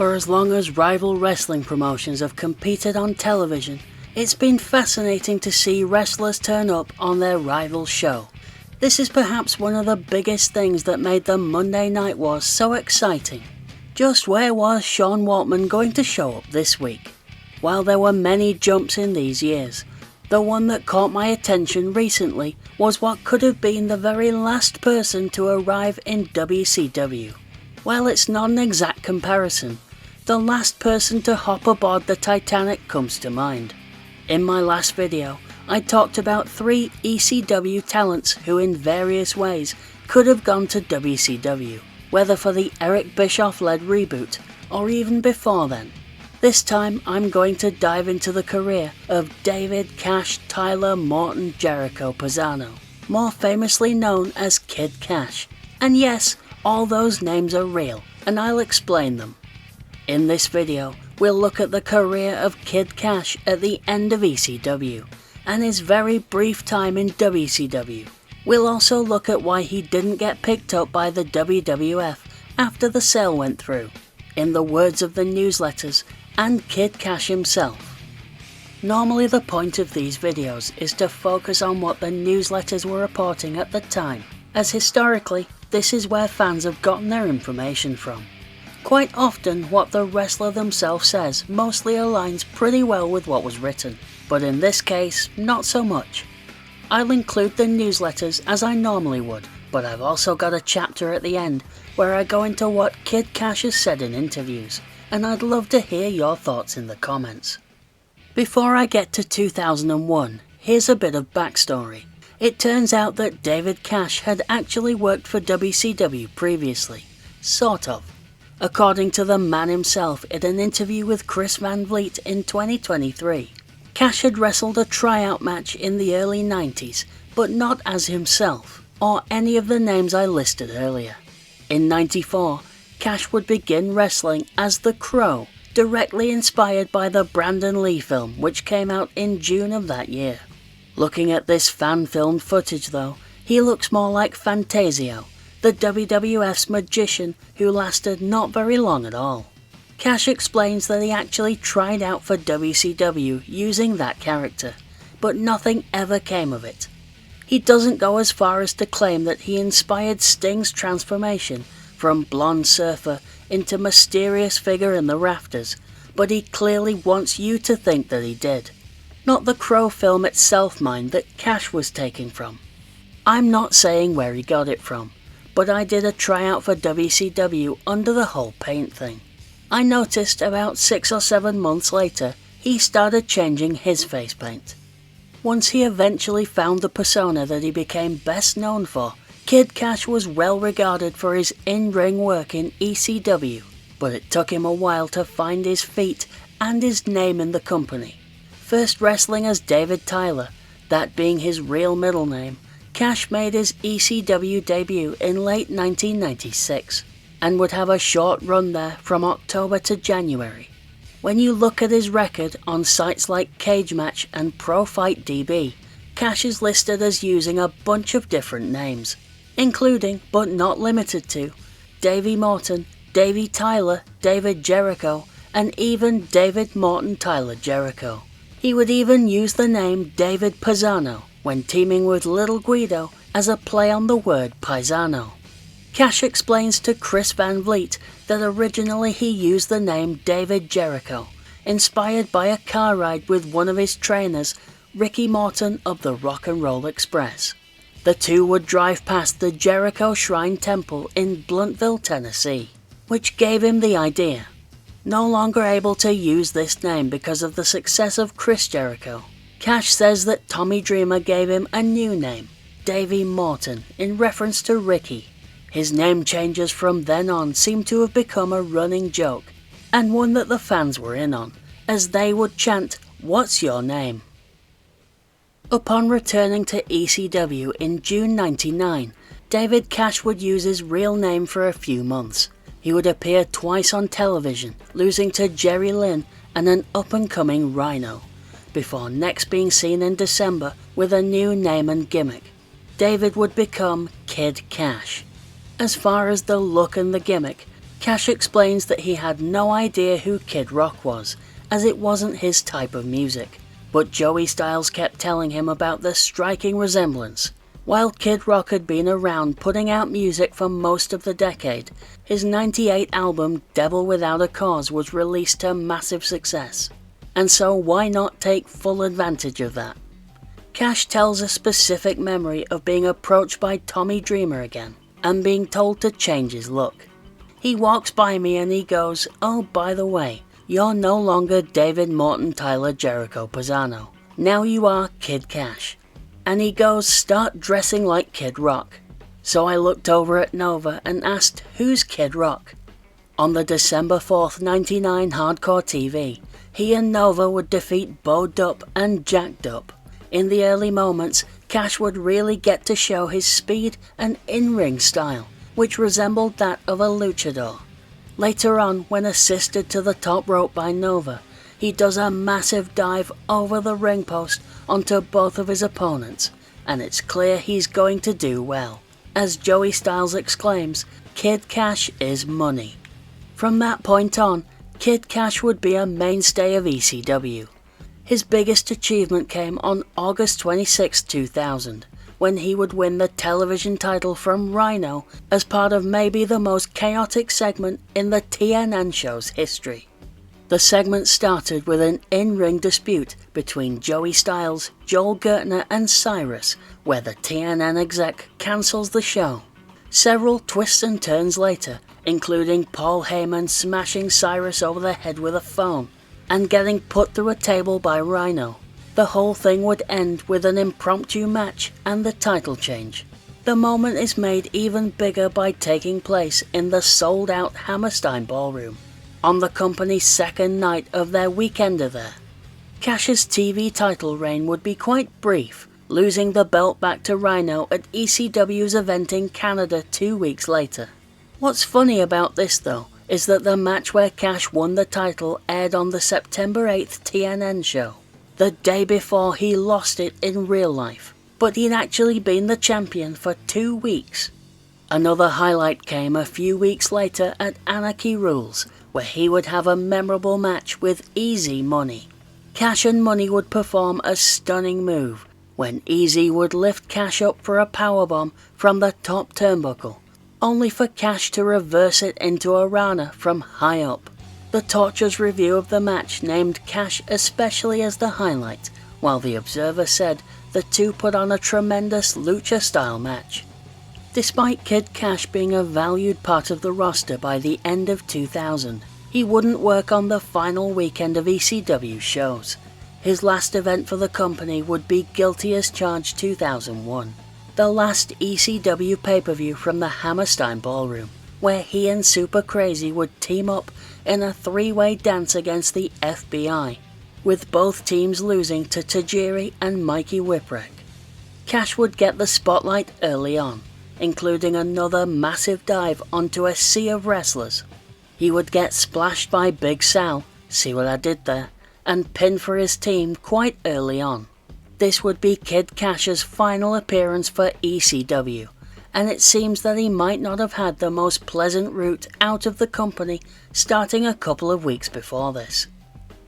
For as long as rival wrestling promotions have competed on television, it's been fascinating to see wrestlers turn up on their rival show. This is perhaps one of the biggest things that made the Monday Night Wars so exciting. Just where was Sean Waltman going to show up this week? While there were many jumps in these years, the one that caught my attention recently was what could have been the very last person to arrive in WCW. While it's not an exact comparison, the last person to hop aboard the Titanic comes to mind. In my last video, I talked about 3 ECW talents who in various ways could have gone to WCW, whether for the Eric Bischoff-led reboot or even before then. This time I'm going to dive into the career of David Kash Tyler Morton Jericho Pisano, more famously known as Kid Kash. And yes, all those names are real, and I'll explain them. In this video, we'll look at the career of Kid Kash at the end of ECW, and his very brief time in WCW. We'll also look at why he didn't get picked up by the WWF after the sale went through, in the words of the newsletters and Kid Kash himself. Normally the point of these videos is to focus on what the newsletters were reporting at the time, as historically this is where fans have gotten their information from. Quite often what the wrestler themselves says mostly aligns pretty well with what was written, but in this case not so much. I'll include the newsletters as I normally would, but I've also got a chapter at the end where I go into what Kid Kash has said in interviews, and I'd love to hear your thoughts in the comments. Before I get to 2001, here's a bit of backstory. It turns out that David Kash had actually worked for WCW previously, sort of. According to the man himself in an interview with Chris Van Vliet in 2023, Kash had wrestled a tryout match in the early 90s, but not as himself, or any of the names I listed earlier. In 94, Kash would begin wrestling as The Crow, directly inspired by the Brandon Lee film which came out in June of that year. Looking at this fan-filmed footage though, he looks more like Fantasio, the WWF's magician who lasted not very long at all. Kash explains that he actually tried out for WCW using that character, but nothing ever came of it. He doesn't go as far as to claim that he inspired Sting's transformation from blonde surfer into mysterious figure in the rafters, but he clearly wants you to think that he did. Not the Crow film itself, mind, that Kash was taking from. I'm not saying where he got it from, but I did a tryout for WCW under the whole paint thing. I noticed about 6 or 7 months later, he started changing his face paint. Once he eventually found the persona that he became best known for, Kid Kash was well regarded for his in-ring work in ECW, but it took him a while to find his feet and his name in the company. First wrestling as David Tyler, that being his real middle name, Kash made his ECW debut in late 1996, and would have a short run there from October to January. When you look at his record on sites like Cage Match and Pro Fight DB, Kash is listed as using a bunch of different names, including, but not limited to, Davey Morton, Davey Tyler, David Jericho, and even David Morton Tyler Jericho. He would even use the name David Pisano when teaming with Little Guido as a play on the word Paisano. Kash explains to Chris Van Vliet that originally he used the name David Jericho, inspired by a car ride with one of his trainers, Ricky Morton of the Rock and Roll Express. The two would drive past the Jericho Shrine Temple in Bluntville, Tennessee, which gave him the idea. No longer able to use this name because of the success of Chris Jericho, Kash says that Tommy Dreamer gave him a new name, Davey Morton, in reference to Ricky. His name changes from then on seem to have become a running joke, and one that the fans were in on, as they would chant, "What's your name?" Upon returning to ECW in June 99, David Kash would use his real name for a few months. He would appear twice on television, losing to Jerry Lynn and an up-and-coming Rhino, before next being seen in December with a new name and gimmick. David would become Kid Kash. As far as the look and the gimmick, Kash explains that he had no idea who Kid Rock was, as it wasn't his type of music, but Joey Styles kept telling him about the striking resemblance. While Kid Rock had been around putting out music for most of the decade, his '98 album Devil Without a Cause was released to massive success, and so why not take full advantage of that? Kash tells a specific memory of being approached by Tommy Dreamer again, and being told to change his look. He walks by me and he goes, "Oh, by the way, you're no longer David Morton Tyler Jericho Pisano. Now you are Kid Kash." And he goes, "Start dressing like Kid Rock." So I looked over at Nova and asked, "Who's Kid Rock?" On the December 4th, 99 Hardcore TV, he and Nova would defeat Bo Dupp and Jack Dupp. In the early moments, Kash would really get to show his speed and in-ring style, which resembled that of a luchador. Later on, when assisted to the top rope by Nova, he does a massive dive over the ring post onto both of his opponents, and it's clear he's going to do well. As Joey Styles exclaims, "Kid Kash is money." From that point on, Kid Kash would be a mainstay of ECW. His biggest achievement came on August 26, 2000, when he would win the television title from Rhino as part of maybe the most chaotic segment in the TNN show's history. The segment started with an in-ring dispute between Joey Styles, Joel Gertner and Cyrus, where the TNN exec cancels the show. Several twists and turns later, including Paul Heyman smashing Cyrus over the head with a phone, and getting put through a table by Rhino. The whole thing would end with an impromptu match and the title change. The moment is made even bigger by taking place in the sold-out Hammerstein Ballroom, on the company's second night of their weekender there. Kash's TV title reign would be quite brief, losing the belt back to Rhino at ECW's event in Canada 2 weeks later. What's funny about this though, is that the match where Kash won the title aired on the September 8th TNN show, the day before he lost it in real life, but he'd actually been the champion for 2 weeks. Another highlight came a few weeks later at Anarchy Rules, where he would have a memorable match with Easy Money. Kash and Money would perform a stunning move, when Easy would lift Kash up for a powerbomb from the top turnbuckle, only for Kash to reverse it into a Rana from high up. The Torture's review of the match named Kash especially as the highlight, while the Observer said the two put on a tremendous lucha-style match. Despite Kid Kash being a valued part of the roster by the end of 2000, he wouldn't work on the final weekend of ECW shows. His last event for the company would be Guilty as Charged 2001, the last ECW pay-per-view from the Hammerstein Ballroom, where he and Super Crazy would team up in a three-way dance against the FBI, with both teams losing to Tajiri and Mikey Whipwreck. Kash would get the spotlight early on, including another massive dive onto a sea of wrestlers. He would get splashed by Big Sal, see what I did there, and pinned for his team quite early on. This would be Kid Kash's final appearance for ECW, and it seems that he might not have had the most pleasant route out of the company starting a couple of weeks before this.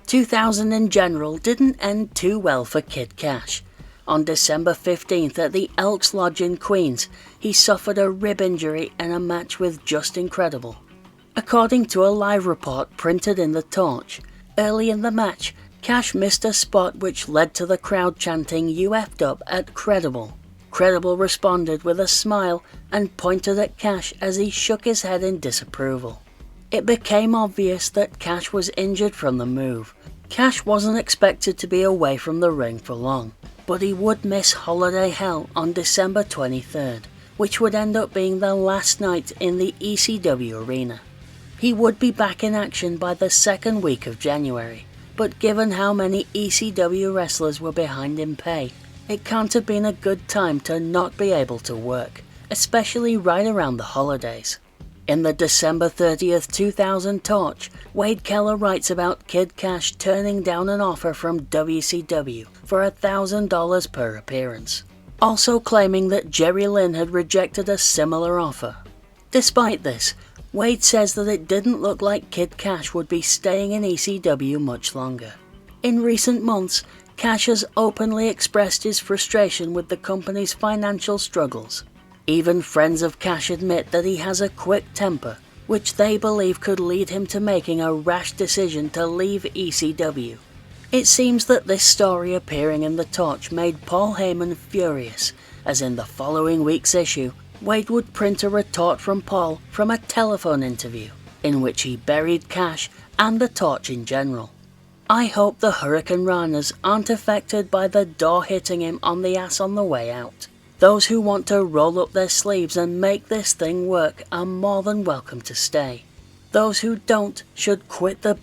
2000 in general didn't end too well for Kid Kash. On December 15th at the Elks Lodge in Queens, he suffered a rib injury in a match with Just Incredible. According to a live report printed in the Torch, early in the match, Kash missed a spot which led to the crowd chanting "You effed up" at Credible. Credible responded with a smile and pointed at Kash as he shook his head in disapproval. It became obvious that Kash was injured from the move. Kash wasn't expected to be away from the ring for long, but he would miss Holiday Hell on December 23rd, which would end up being the last night in the ECW arena. He would be back in action by the second week of January, but given how many ECW wrestlers were behind in pay, it can't have been a good time to not be able to work, especially right around the holidays. In the December 30th 2000 Torch, Wade Keller writes about Kid Kash turning down an offer from WCW for $1,000 per appearance, also claiming that Jerry Lynn had rejected a similar offer. Despite this, Wade says that it didn't look like Kid Kash would be staying in ECW much longer. In recent months, Kash has openly expressed his frustration with the company's financial struggles. Even friends of Kash admit that he has a quick temper, which they believe could lead him to making a rash decision to leave ECW. It seems that this story appearing in the Torch made Paul Heyman furious, as in the following week's issue, Wade would print a retort from Paul from a telephone interview, in which he buried Kash and the Torch in general. I hope the Hurricane Ranas aren't affected by the door hitting him on the ass on the way out. Those who want to roll up their sleeves and make this thing work are more than welcome to stay. Those who don't should quit the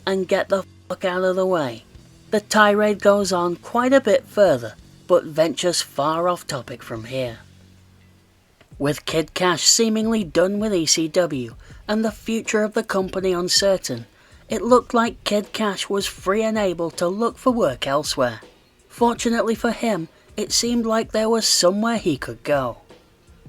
and get the fuck out of the way. The tirade goes on quite a bit further, but ventures far off topic from here. With Kid Kash seemingly done with ECW and the future of the company uncertain, it looked like Kid Kash was free and able to look for work elsewhere. Fortunately for him, it seemed like there was somewhere he could go.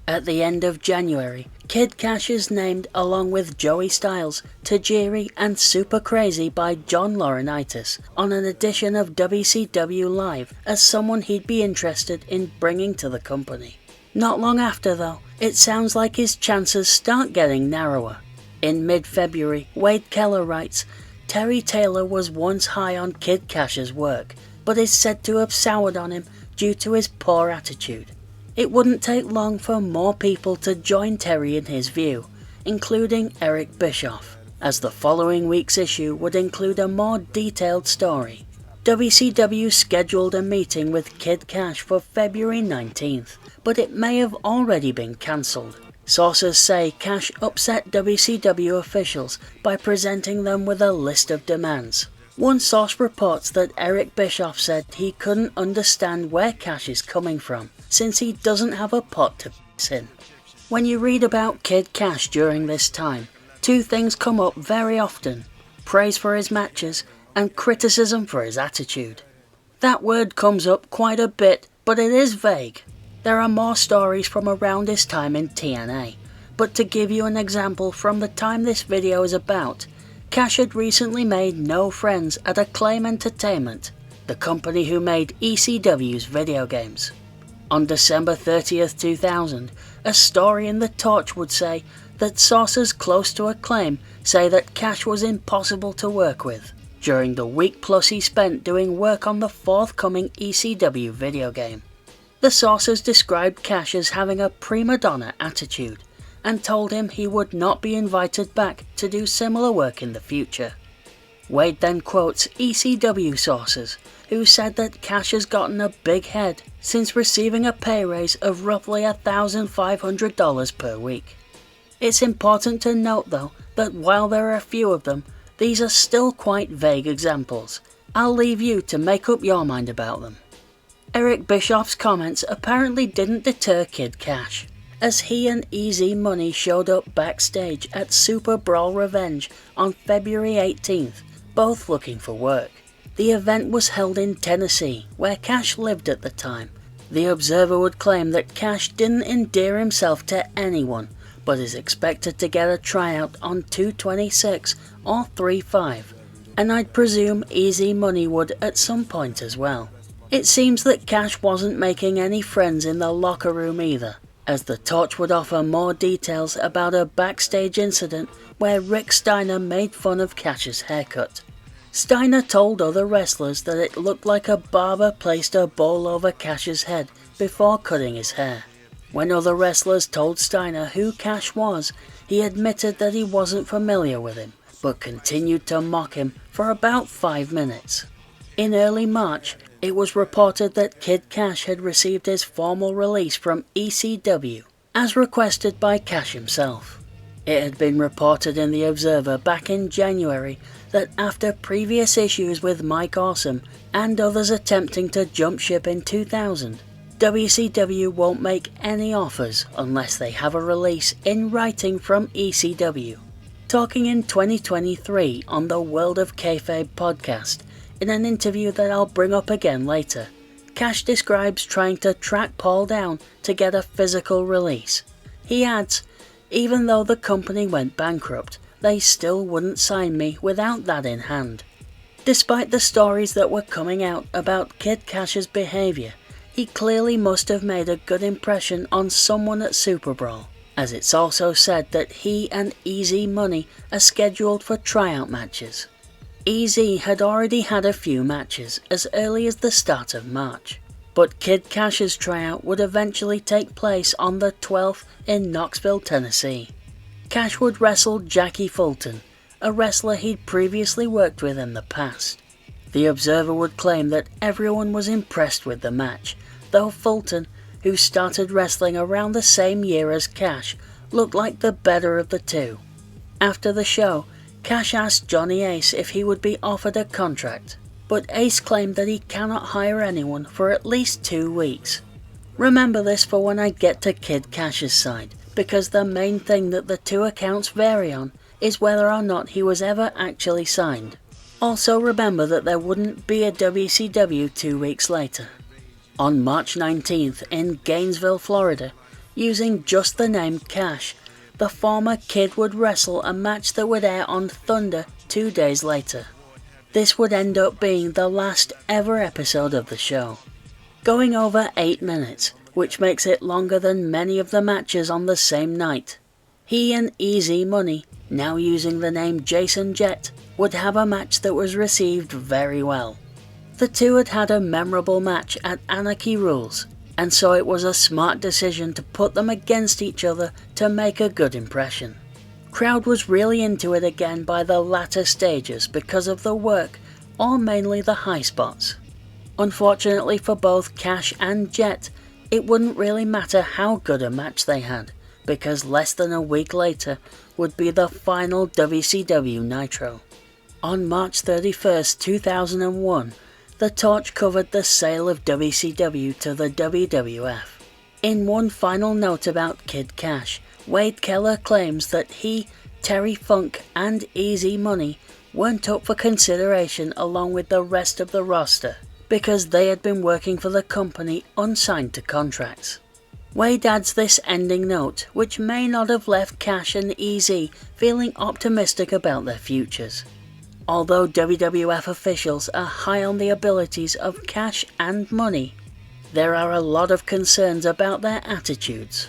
At the end of January, Kid Kash is named along with Joey Styles, Tajiri and Super Crazy by John Laurinaitis on an edition of WCW Live as someone he'd be interested in bringing to the company. Not long after though, it sounds like his chances start getting narrower. In mid-February, Wade Keller writes, Terry Taylor was once high on Kid Kash's work, but is said to have soured on him due to his poor attitude. It wouldn't take long for more people to join Terry in his view, including Eric Bischoff, as the following week's issue would include a more detailed story. WCW scheduled a meeting with Kid Kash for February 19th, but it may have already been cancelled. Sources say Kash upset WCW officials by presenting them with a list of demands. One source reports that Eric Bischoff said he couldn't understand where Kash is coming from, since he doesn't have a pot to piss in. When you read about Kid Kash during this time, two things come up very often: praise for his matches and criticism for his attitude. That word comes up quite a bit, but it is vague. There are more stories from around his time in TNA, but to give you an example from the time this video is about, Kash had recently made no friends at Acclaim Entertainment, the company who made ECW's video games. On December 30th, 2000, a story in the Torch would say that sources close to Acclaim say that Kash was impossible to work with during the week plus he spent doing work on the forthcoming ECW video game. The sources described Kash as having a prima donna attitude and told him he would not be invited back to do similar work in the future. Wade then quotes ECW sources who said that Kash has gotten a big head since receiving a pay raise of roughly $1,500 per week. It's important to note though that while there are a few of them, these are still quite vague examples. I'll leave you to make up your mind about them. Eric Bischoff's comments apparently didn't deter Kid Kash, as he and Easy Money showed up backstage at Super Brawl Revenge on February 18th, both looking for work. The event was held in Tennessee, where Kash lived at the time. The Observer would claim that Kash didn't endear himself to anyone, but is expected to get a tryout on 226 or 35, and I'd presume Easy Money would at some point as well. It seems that Kash wasn't making any friends in the locker room either, as the Torch would offer more details about a backstage incident where Rick Steiner made fun of Kash's haircut. Steiner told other wrestlers that it looked like a barber placed a bowl over Kash's head before cutting his hair. When other wrestlers told Steiner who Kash was, he admitted that he wasn't familiar with him, but continued to mock him for about 5 minutes. In early March, it was reported that Kid Kash had received his formal release from ECW, as requested by Kash himself. It had been reported in the Observer back in January that after previous issues with Mike Awesome and others attempting to jump ship in 2000, WCW won't make any offers unless they have a release in writing from ECW. Talking in 2023 on the World of Kayfabe podcast, in an interview that I'll bring up again later, Kash describes trying to track Paul down to get a physical release. He adds, Even though the company went bankrupt, they still wouldn't sign me without that in hand. Despite the stories that were coming out about Kid Kash's behaviour, he clearly must have made a good impression on someone at Super Brawl, as it's also said that he and Easy Money are scheduled for tryout matches. Easy had already had a few matches as early as the start of March, but Kid Kash's tryout would eventually take place on the 12th in Knoxville, Tennessee. Kash would wrestle Jackie Fulton, a wrestler he'd previously worked with in the past. The Observer would claim that everyone was impressed with the match, though Fulton, who started wrestling around the same year as Kash, looked like the better of the two. After the show, Kash asked Johnny Ace if he would be offered a contract, but Ace claimed that he cannot hire anyone for at least 2 weeks. Remember this for when I get to Kid Kash's side, because the main thing that the two accounts vary on is whether or not he was ever actually signed. Also remember that there wouldn't be a WCW 2 weeks later. On March 19th in Gainesville, Florida, using just the name Kash, the former Kid would wrestle a match that would air on Thunder 2 days later. This would end up being the last ever episode of the show, going over 8 minutes, which makes it longer than many of the matches on the same night. He and Easy Money, now using the name Jason Jett, would have a match that was received very well. The two had had a memorable match at Anarchy Rules, and so it was a smart decision to put them against each other to make a good impression. Crowd was really into it again by the latter stages because of the work, or mainly the high spots. Unfortunately for both Kash and Jett, it wouldn't really matter how good a match they had, because less than a week later would be the final WCW Nitro. On March 31st, 2001, the torch covered the sale of WCW to the WWF. In one final note about Kid Kash, Wade Keller claims that he, Terry Funk and Easy Money weren't up for consideration along with the rest of the roster because they had been working for the company unsigned to contracts. Wade adds this ending note, which may not have left Kash and Easy feeling optimistic about their futures. Although WWF officials are high on the abilities of Kash and Money, there are a lot of concerns about their attitudes.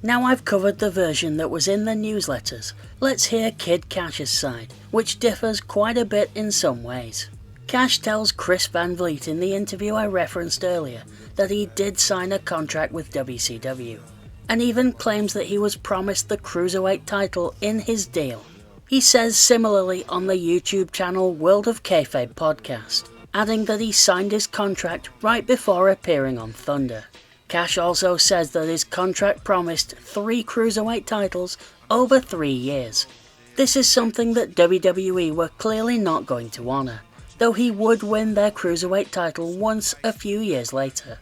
Now I've covered the version that was in the newsletters, let's hear Kid Kash's side, which differs quite a bit in some ways. Kash tells Chris Van Vliet in the interview I referenced earlier that he did sign a contract with WCW, and even claims that he was promised the Cruiserweight title in his deal. He says similarly on the YouTube channel World of Kayfabe podcast, adding that he signed his contract right before appearing on Thunder. Kash also says that his contract promised 3 Cruiserweight titles over 3 years. This is something that WWE were clearly not going to honour, though he would win their Cruiserweight title once a few years later.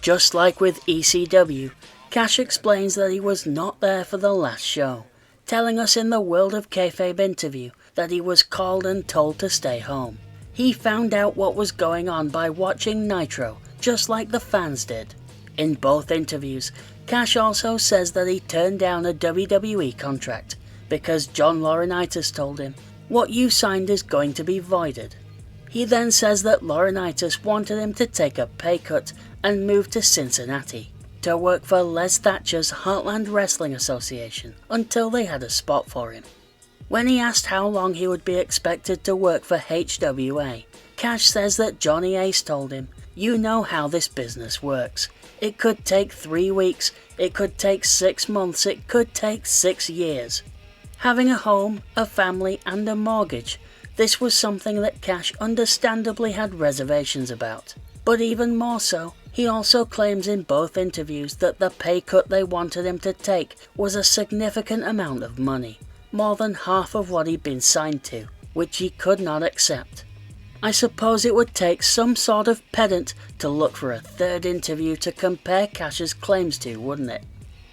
Just like with ECW, Kash explains that he was not there for the last show, telling us in the World of Kayfabe interview that he was called and told to stay home. He found out what was going on by watching Nitro, just like the fans did. In both interviews, Kash also says that he turned down a WWE contract because John Laurinaitis told him, "What you signed is going to be voided." He then says that Laurinaitis wanted him to take a pay cut and move to Cincinnati to work for Les Thatcher's Heartland Wrestling Association until they had a spot for him. When he asked how long he would be expected to work for HWA, Kash says that Johnny Ace told him, "You know how this business works. It could take 3 weeks, it could take 6 months, it could take 6 years." Having a home, a family and a mortgage, this was something that Kash understandably had reservations about. But even more so, he also claims in both interviews that the pay cut they wanted him to take was a significant amount of money, more than half of what he'd been signed to, which he could not accept. I suppose it would take some sort of pedant to look for a third interview to compare Kash's claims to, wouldn't it?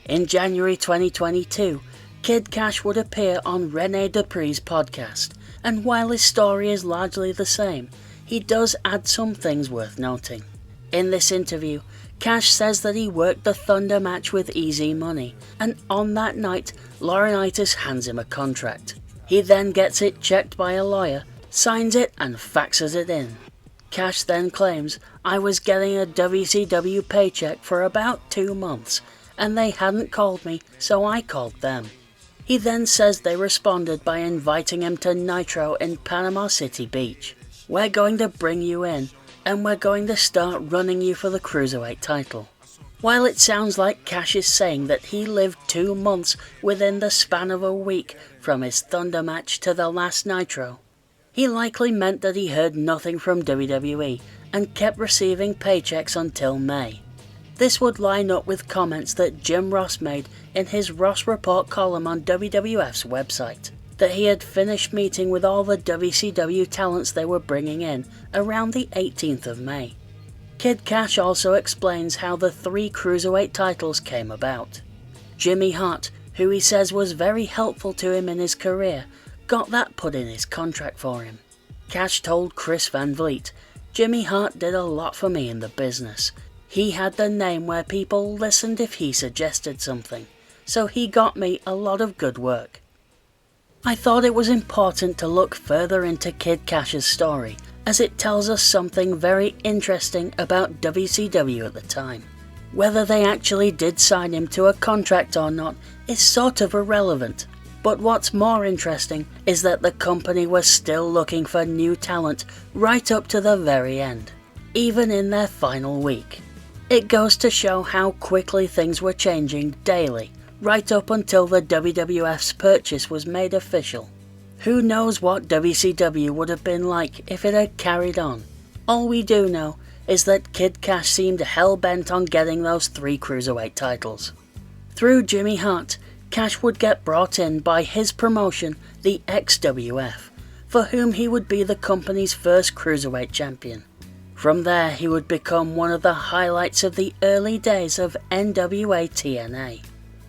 In January 2022, Kid Kash would appear on Rene Dupree's podcast, and while his story is largely the same, he does add some things worth noting. In this interview, Kash says that he worked the Thunder match with easy money, and on that night, Laurinaitis hands him a contract. He then gets it checked by a lawyer, signs it and faxes it in. Kash then claims, "I was getting a WCW paycheck for about 2 months, and they hadn't called me, so I called them." He then says they responded by inviting him to Nitro in Panama City Beach. "We're going to bring you in, and we're going to start running you for the Cruiserweight title." While it sounds like Kash is saying that he lived 2 months within the span of a week from his Thunder match to the last Nitro, he likely meant that he heard nothing from WWE and kept receiving paychecks until May. This would line up with comments that Jim Ross made in his Ross Report column on WWF's website, that he had finished meeting with all the WCW talents they were bringing in around the 18th of May. Kid Kash also explains how the 3 Cruiserweight titles came about. Jimmy Hart, who he says was very helpful to him in his career, got that put in his contract for him. Kash told Chris Van Vliet, "Jimmy Hart did a lot for me in the business. He had the name where people listened if he suggested something, so he got me a lot of good work." I thought it was important to look further into Kid Kash's story, as it tells us something very interesting about WCW at the time. Whether they actually did sign him to a contract or not is sort of irrelevant, but what's more interesting is that the company was still looking for new talent right up to the very end, even in their final week. It goes to show how quickly things were changing daily, right up until the WWF's purchase was made official. Who knows what WCW would have been like if it had carried on. All we do know is that Kid Kash seemed hell-bent on getting those 3 Cruiserweight titles. Through Jimmy Hart, Kash would get brought in by his promotion, the XWF, for whom he would be the company's first Cruiserweight champion. From there, he would become one of the highlights of the early days of NWA TNA.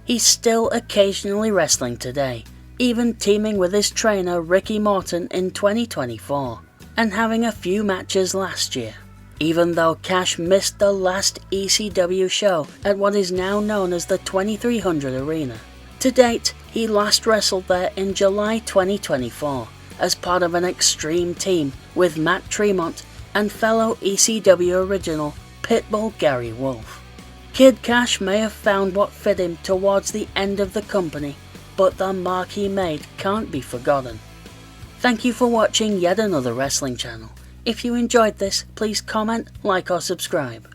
He's still occasionally wrestling today, even teaming with his trainer Ricky Morton in 2024, and having a few matches last year. Even though Kash missed the last ECW show at what is now known as the 2300 Arena. To date, he last wrestled there in July 2024 as part of an Extreme team with Matt Tremont and fellow ECW original Pitbull Gary Wolfe. Kid Kash may have found what fit him towards the end of the company, but the mark he made can't be forgotten. Thank you for watching yet another wrestling channel. If you enjoyed this, please comment, like or subscribe.